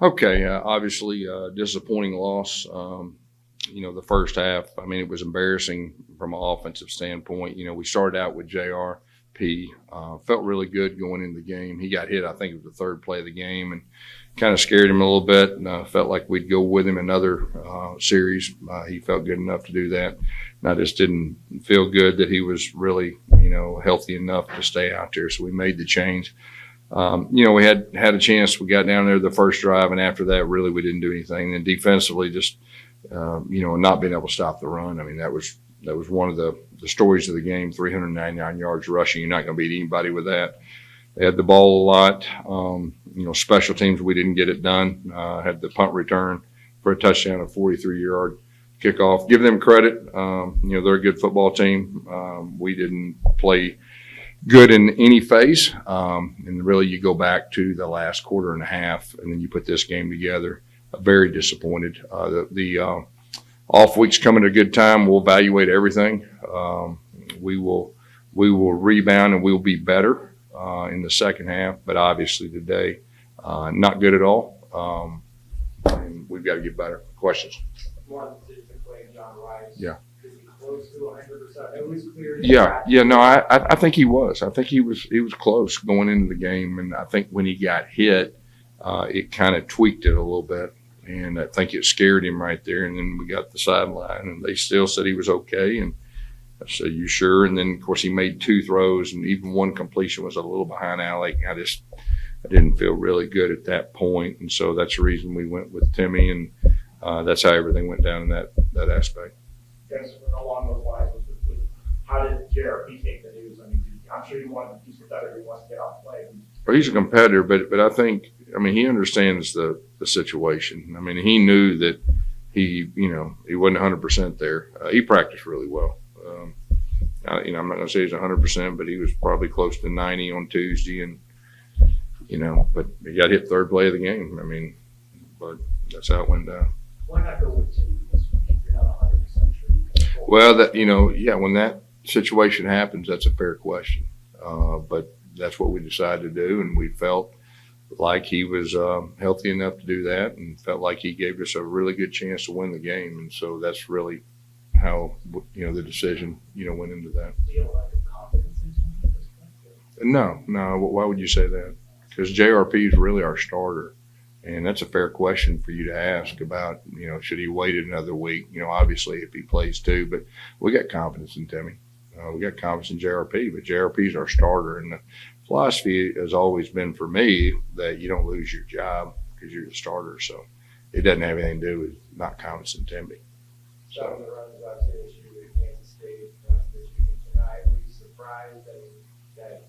Okay, obviously, disappointing loss. The first half, I mean, it was embarrassing from an offensive standpoint. We started out with JRP, felt really good going into the game. He got hit, I think it was the third play of the game, and kind of scared him a little bit. And felt like we'd go with him another series. He felt good enough to do that. And I just didn't feel good that he was really, healthy enough to stay out there. So we made the change. We had a chance. We got down there the first drive, and after that, really, we didn't do anything. And defensively, just not being able to stop the run. I mean, that was one of the stories of the game. 399 yards rushing. You're not going to beat anybody with that. They had the ball a lot. Special teams, we didn't get it done. Had the punt return for a touchdown, a 43-yard kickoff. Give them credit. They're a good football team. We didn't play good in any phase. And really, you go back to the last quarter and a half, and then you put this game together. Very disappointed. The off week's coming at a good time. We'll evaluate everything. We will rebound, and we'll be better in the second half. But obviously today, not good at all. And we've got to get better. Questions? One decision to play John Rice. Yeah. Close to 100%. It was clear. No, I think he was. I think he was close going into the game, and I think when he got hit, it kind of tweaked it a little bit, and I think it scared him right there. And then we got the sideline, and they still said he was okay. And I said, "You sure?" And then of course he made two throws, and even one completion was a little behind Alec. I didn't feel really good at that point, and so that's the reason we went with Timmy, and that's how everything went down in that aspect. Guys, along those lines, how did JRP take the news? I mean, I'm sure he's a competitor. He wants to get out and play. Well, he's a competitor, but I think, he understands the situation. I mean, he knew that he wasn't 100% there. He practiced really well. I'm not going to say he's 100%, but he was probably close to 90 on Tuesday, and but he got hit third play of the game. But that's how it went down. Why not go with Timmy this week if you're not 100% sure? Well, when that situation happens, that's a fair question. But that's what we decided to do, and we felt like he was healthy enough to do that, and felt like he gave us a really good chance to win the game. And so that's really how the decision went into that. Do you have a lack of confidence in him at this point? No. Why would you say that? Because JRP is really our starter. And that's a fair question for you to ask about, should he wait another week? Obviously if he plays too, but we got confidence in Timmy. We got confidence in JRP, but JRP is our starter. And the philosophy has always been for me that you don't lose your job because you're the starter. So it doesn't have anything to do with not confidence in Timmy. So the run is obviously an issue with Kansas State this weekend tonight. Were you surprised that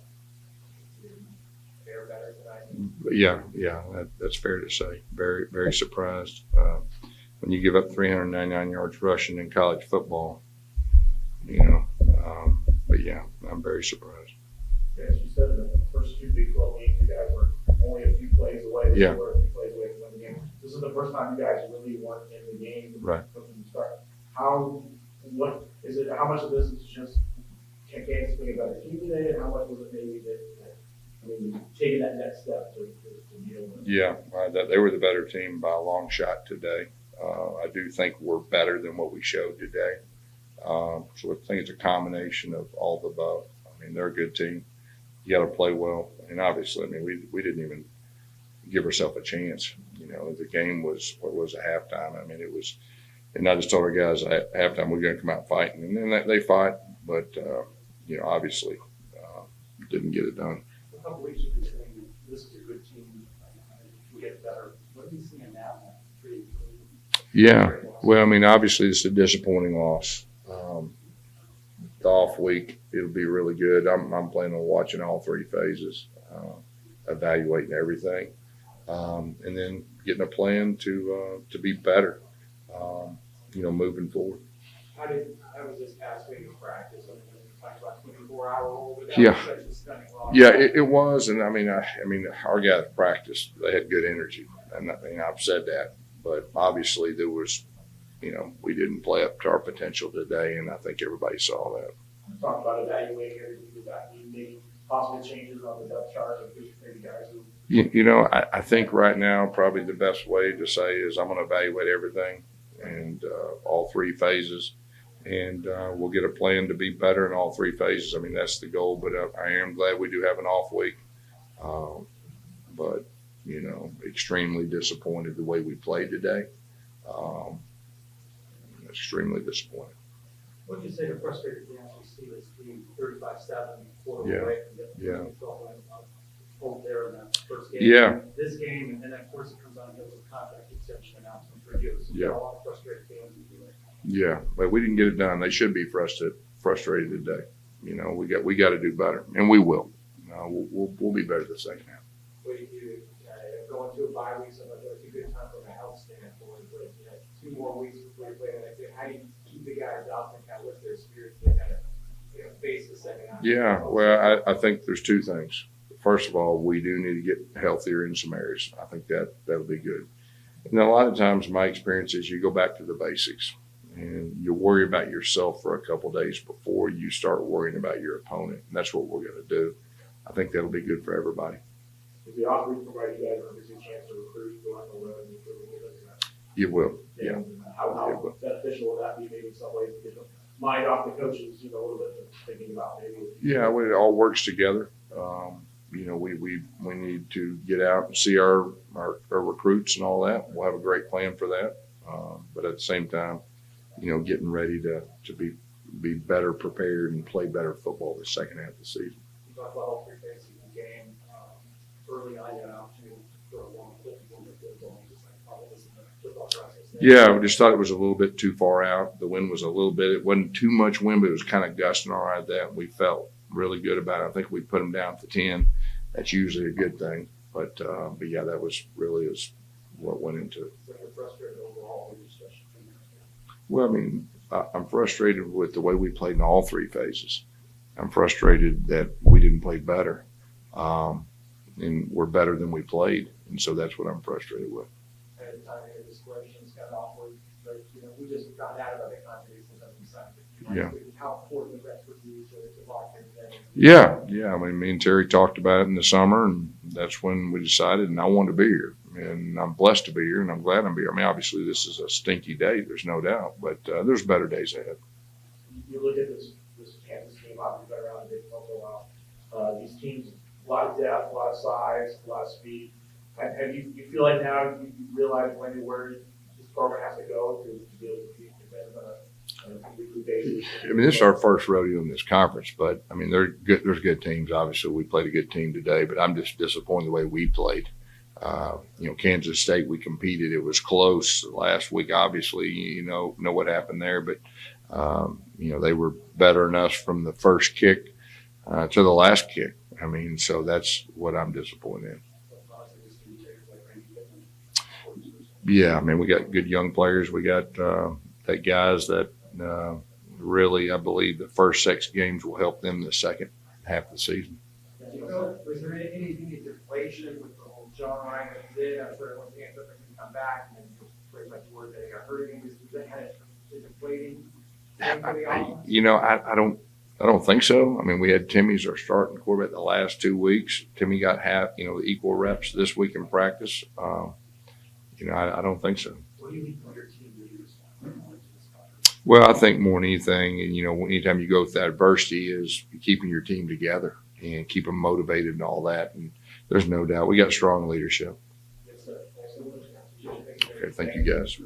they're better tonight? Yeah, that's fair to say. Very, very surprised. When you give up 399 yards rushing in college football, but yeah, I'm very surprised. As you said, in the first two Big 12 games, you guys were only a few plays away. Yeah. Were a few plays away from winning the game. This is the first time you guys really weren't in the game Right. from the start. How much of this is just Kansas being a better team today, and how much was it maybe taking that next step to deal with? Yeah, they were the better team by a long shot today. I do think we're better than what we showed today. So I think it's a combination of all the above. They're a good team. You got to play well, and obviously, we didn't even give ourselves a chance. The game was what was at halftime. It was, and I just told our guys at halftime we're going to come out fighting, and then they fight, but obviously didn't get it done. A couple weeks you've been saying this is a good team. We get better. What are you seeing now? Yeah, well, obviously it's a disappointing loss. The off week, it'll be really good. I'm planning on watching all three phases, evaluating everything, and then getting a plan to be better, moving forward. How was this past week of practice? Talked about 24-hour rule. Yeah, it was, and our guys practiced. They had good energy, and I've said that, but obviously there was. We didn't play up to our potential today, and I think everybody saw that. Talk about evaluating everything. Maybe possible changes on the depth chart of maybe guys who I think right now probably the best way to say is I'm going to evaluate everything and all three phases, and we'll get a plan to be better in all three phases. I mean, that's the goal, but I am glad we do have an off week. But, extremely disappointed the way we played today. Extremely disappointed. What would you say to frustrated fans who see this team 35-7 quarter Yeah. away Yeah. hold there in that first game? Yeah. This game, and then of course it comes on heels of contract extension announcement for you. So Yeah. a lot of frustrated fans who do it. Yeah, but we didn't get it done. They should be frustrated today. We got to do better, and we will. We'll be better the second half. What do you do? Going to a bye week, so it's a good time from a health standpoint. But 2 more weeks before you play the next game, how do you keep the guys out and kind of lift their spirits and kind of face the second half? Yeah, well, I think there's 2 things. First of all, we do need to get healthier in some areas. I think that'll be good. And then a lot of times, my experience is you go back to the basics, and you worry about yourself for a couple of days before you start worrying about your opponent. And that's what we're going to do. I think that'll be good for everybody. If the off week provides you guys a chance to recruit, go on the road, and recruit a little bit of that. You will, yeah. How beneficial would that be maybe in some ways to get the mind off the coaches, a little bit of thinking about maybe. Yeah, it all works together. We need to get out and see our recruits and all that. We'll have a great plan for that. But at the same time, getting ready to be better prepared and play better football the second half of the season. You talked about all 3 phases of the game. Early on, you had an opportunity for a long football, just like probably this is the football process. Yeah, we just thought it was a little bit too far out. The wind was a little bit. It wasn't too much wind, but it was kind of gusting all right. That we felt really good about it. I think we put them down to 10. That's usually a good thing. But yeah, that was really is what went into it. So you're frustrated overall with your special team. Well, I mean, I'm frustrated with the way we played in all 3 phases. I'm frustrated that we didn't play better. And we're better than we played. And so that's what I'm frustrated with. At the time of this question, it's kind of awkward, but we just got out of the contract since we signed it. Yeah. How important the expertise to lock in today. Yeah. I mean, me and Terry talked about it in the summer, and that's when we decided, and I wanted to be here. And I'm blessed to be here, and I'm glad I'm here. I mean, obviously, this is a stinky day, there's no doubt, but there's better days ahead. You look at this Kansas team, obviously, been around the Big 12 for a while. These teams, a lot of depth, a lot of size, a lot of speed. Have you feel like now you realize when and where this program has to go to be able to compete on a weekly basis? I mean, this is our first rodeo in this conference, but I mean, there's good teams. Obviously, we played a good team today, but I'm just disappointed the way we played. Kansas State, we competed. It was close last week. Obviously, you know what happened there, but they were better than us from the first kick to the last kick. I mean, so that's what I'm disappointed in. Yeah, I mean, we got good young players. We got guys that really, I believe, the first 6 games will help them the second half of the season. Was there any deflation with the whole John Ryan did? I'm sure once the answer can come back and then pretty much word that he got hurt again. Was that kind of deflating? I don't think so. I mean, we had Timmy as our starting quarterback the last 2 weeks. Timmy got half, the equal reps this week in practice. I don't think so. What do you mean for your team leaders? Well, I think more than anything, anytime you go through that adversity is keeping your team together and keep them motivated and all that. And there's no doubt we got strong leadership. Yes, sir. Okay, thank you guys.